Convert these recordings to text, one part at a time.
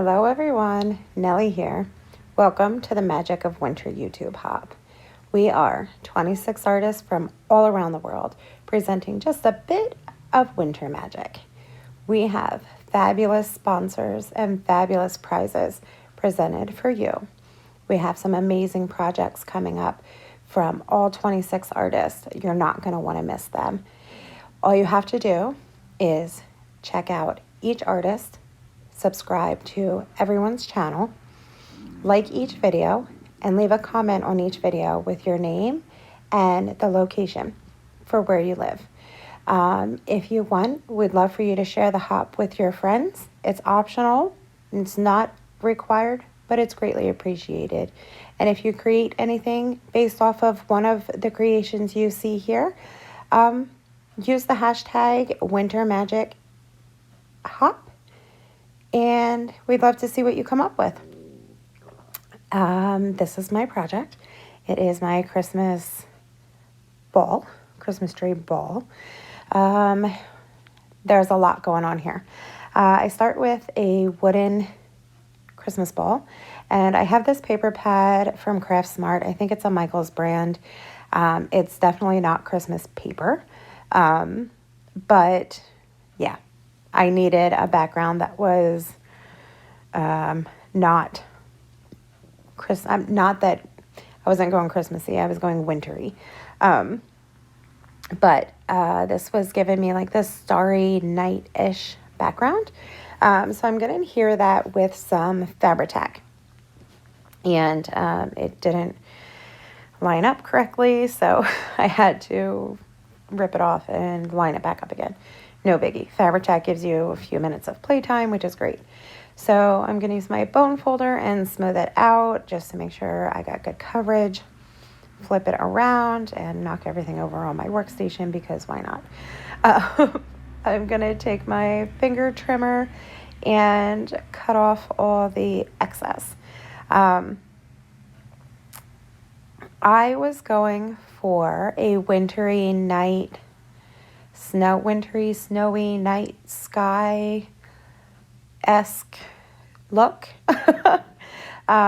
Hello everyone, Nelly here. Welcome to the Magic of Winter YouTube Hop. We are 26 artists from all around the world presenting just a bit of winter magic. We have fabulous sponsors and fabulous prizes presented for you. We have some amazing projects coming up from all 26 artists. You're not going to want to miss them. All you have to do is check out each artist, subscribe to everyone's channel, like each video, and leave a comment on each video with your name and the location for where you live. If you want, we'd love for you to share the hop with your friends. It's optional. It's not required, but it's greatly appreciated. And if you create anything based off of one of the creations you see here, use the hashtag WinterMagicHop, and we'd love to see what you come up with. This is my project. It is my Christmas tree ball. There's a lot going on here. I start with a wooden Christmas ball, and I have this paper pad from Craft Smart. I think it's a Michael's brand. It's definitely not Christmas paper, but yeah, I needed a background that was not that I wasn't going Christmassy, I was going wintry. But this was giving me like this starry night-ish background. So I'm going to adhere that with some Fabri-Tac. And it didn't line up correctly, so I had to rip it off and line it back up again. No biggie. Fabri-Tac gives you a few minutes of playtime, which is great. So I'm going to use my bone folder and smooth it out just to make sure I got good coverage. Flip it around and knock everything over on my workstation because why not? I'm going to take my finger trimmer and cut off all the excess. I was going for a wintry night, snowy night sky-esque look. I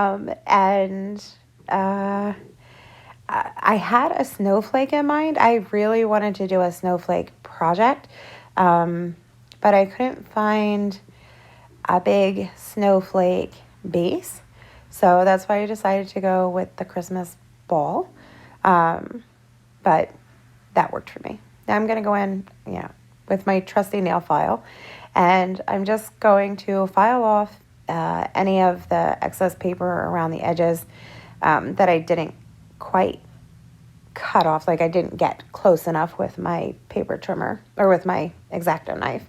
had a snowflake in mind. I really wanted to do a snowflake project, but I couldn't find a big snowflake base. So that's why I decided to go with the Christmas ball. But that worked for me. Now I'm going to go in, with my trusty nail file, and I'm just going to file off any of the excess paper around the edges that I didn't quite cut off, like I didn't get close enough with my paper trimmer or with my X-Acto knife.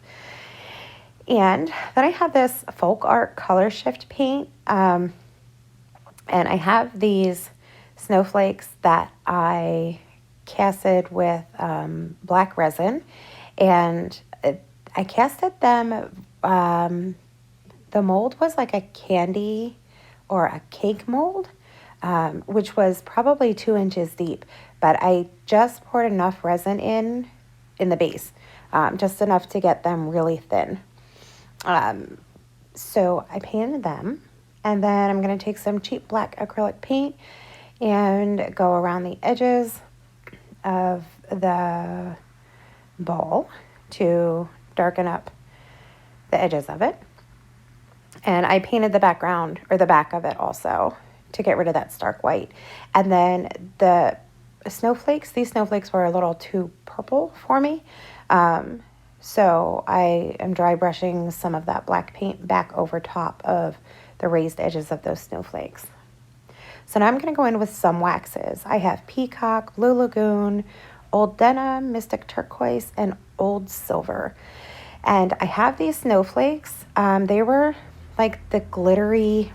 And then I have this folk art color shift paint, and I have these snowflakes that I casted with black resin, and I casted them, the mold was like a candy or a cake mold, which was probably 2 inches deep, but I just poured enough resin in the base, just enough to get them really thin. So I painted them, and then I'm going to take some cheap black acrylic paint and go around the edges of the ball to darken up the edges of it. And I painted the background or the back of it also to get rid of that stark white. And then the snowflakes, these snowflakes were a little too purple for me. So I am dry brushing some of that black paint back over top of the raised edges of those snowflakes. So now I'm going to go in with some waxes. I have Peacock, Blue Lagoon, Old Denim, Mystic Turquoise, and Old Silver. And I have these snowflakes. They were like the glittery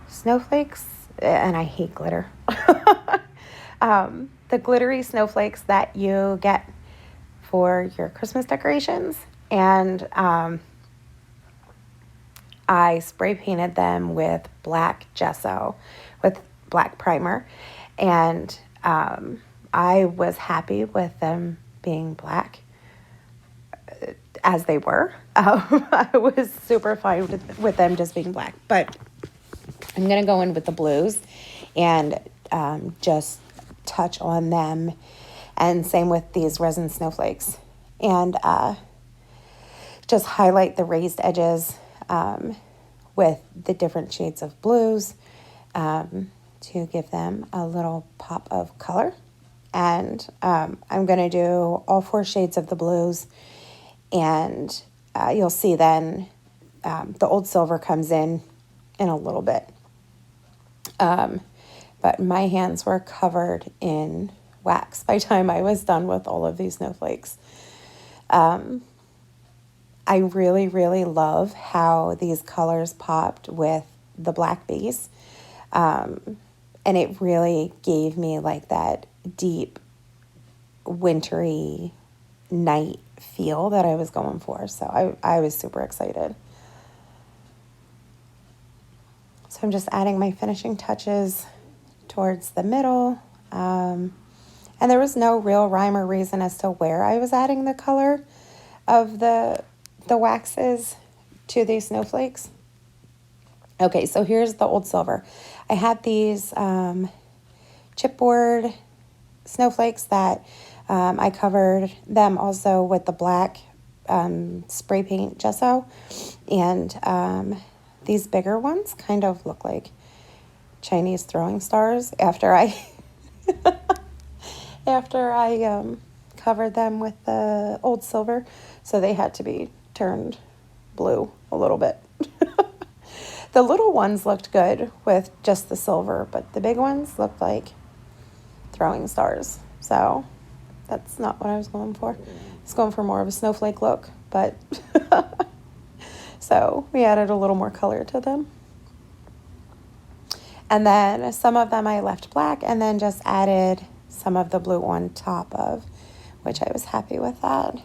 snowflakes, and I hate glitter. The glittery snowflakes that you get for your Christmas decorations. And I spray painted them with black gesso, with black primer, and I was happy with them being black. as they were. I was super fine with them just being black, but I'm going to go in with the blues and just touch on them, and same with these resin snowflakes, and just highlight the raised edges with the different shades of blues to give them a little pop of color. And I'm going to do all 4 shades of the blues, and you'll see then the old silver comes in a little bit. But my hands were covered in wax by the time I was done with all of these snowflakes. I really, really love how these colors popped with the black base. And it really gave me like that deep, wintry night feel that I was going for. So I was super excited. So I'm just adding my finishing touches towards the middle. And there was no real rhyme or reason as to where I was adding the color of the waxes to these snowflakes. Okay, so here's the old silver. I had these chipboard snowflakes that I covered them also with the black spray paint gesso, and these bigger ones kind of look like Chinese throwing stars after I covered them with the old silver, so they had to be turned blue a little bit. The little ones looked good with just the silver, but the big ones looked like throwing stars. So that's not what I was going for. I was going for more of a snowflake look, but so we added a little more color to them. And then some of them I left black and then just added some of the blue on top of, which I was happy with that.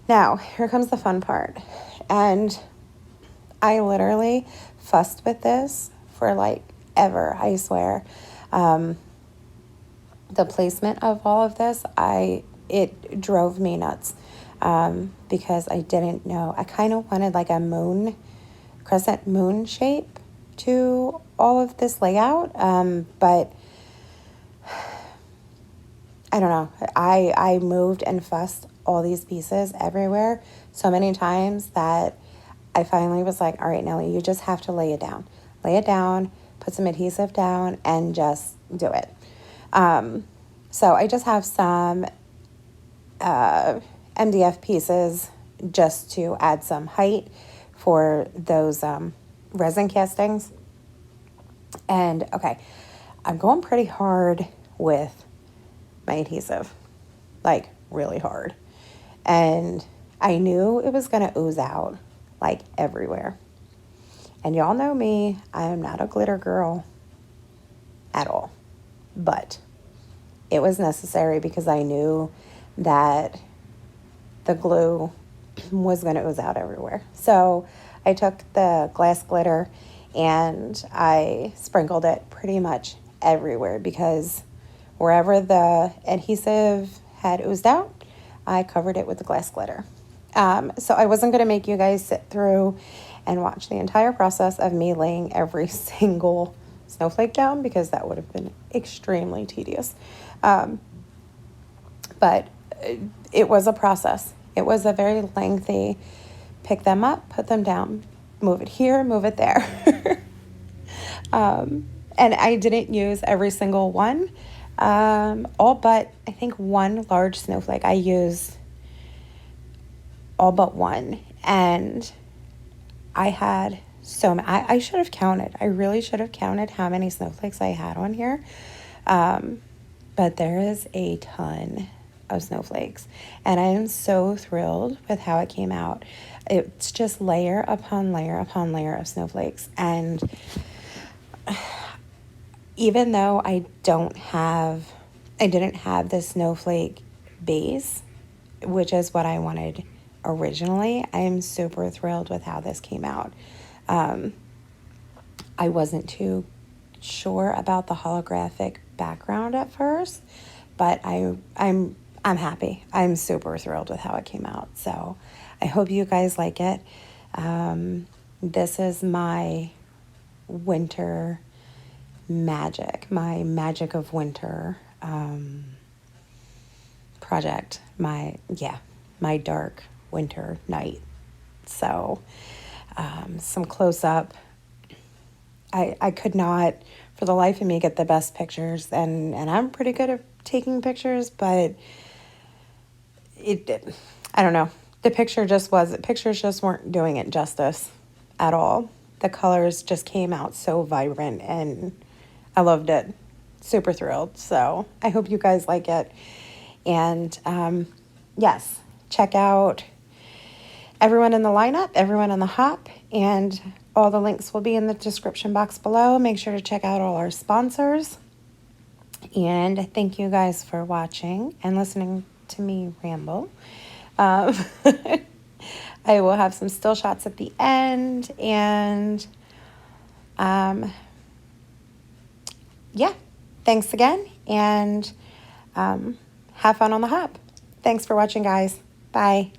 Now, here comes the fun part. And I literally fussed with this for like ever, I swear. The placement of all of this, it drove me nuts because I didn't know. I kind of wanted like a crescent moon shape to all of this layout, but I don't know. I moved and fussed all these pieces everywhere so many times that I finally was like, all right, Nelly, you just have to lay it down. Lay it down, put some adhesive down, and just do it. So I just have some MDF pieces just to add some height for those resin castings. And okay, I'm going pretty hard with my adhesive, like really hard. And I knew it was going to ooze out like everywhere. And y'all know me, I am not a glitter girl at all. But it was necessary because I knew that the glue was going to ooze out everywhere. So I took the glass glitter and I sprinkled it pretty much everywhere because wherever the adhesive had oozed out, I covered it with the glass glitter. So I wasn't going to make you guys sit through and watch the entire process of me laying every single snowflake down because that would have been extremely tedious. But it was a process. It was a very lengthy pick them up, put them down, move it here, move it there. And I didn't use every single one. All but, I think, one large snowflake. I used all but one. And I had so many. I should have counted. I really should have counted how many snowflakes I had on here. But there is a ton of snowflakes. And I am so thrilled with how it came out. It's just layer upon layer upon layer of snowflakes. And even though I didn't have the snowflake base, which is what I wanted originally, I am super thrilled with how this came out. I wasn't too sure about the holographic background at first, but I'm I'm happy. I'm super thrilled with how it came out. So I hope you guys like it. This is my winter magic, my magic of winter project, my dark winter night. So some close up. I could not for the life of me get the best pictures, and I'm pretty good at taking pictures, but I don't know. Pictures just weren't doing it justice at all. The colors just came out so vibrant, and I loved it. Super thrilled. So I hope you guys like it. And yes, check out everyone in the lineup, everyone on the hop, and all the links will be in the description box below. Make sure to check out all our sponsors. And thank you guys for watching and listening to me ramble. I will have some still shots at the end, and yeah, thanks again, and have fun on the hop. Thanks for watching, guys. Bye.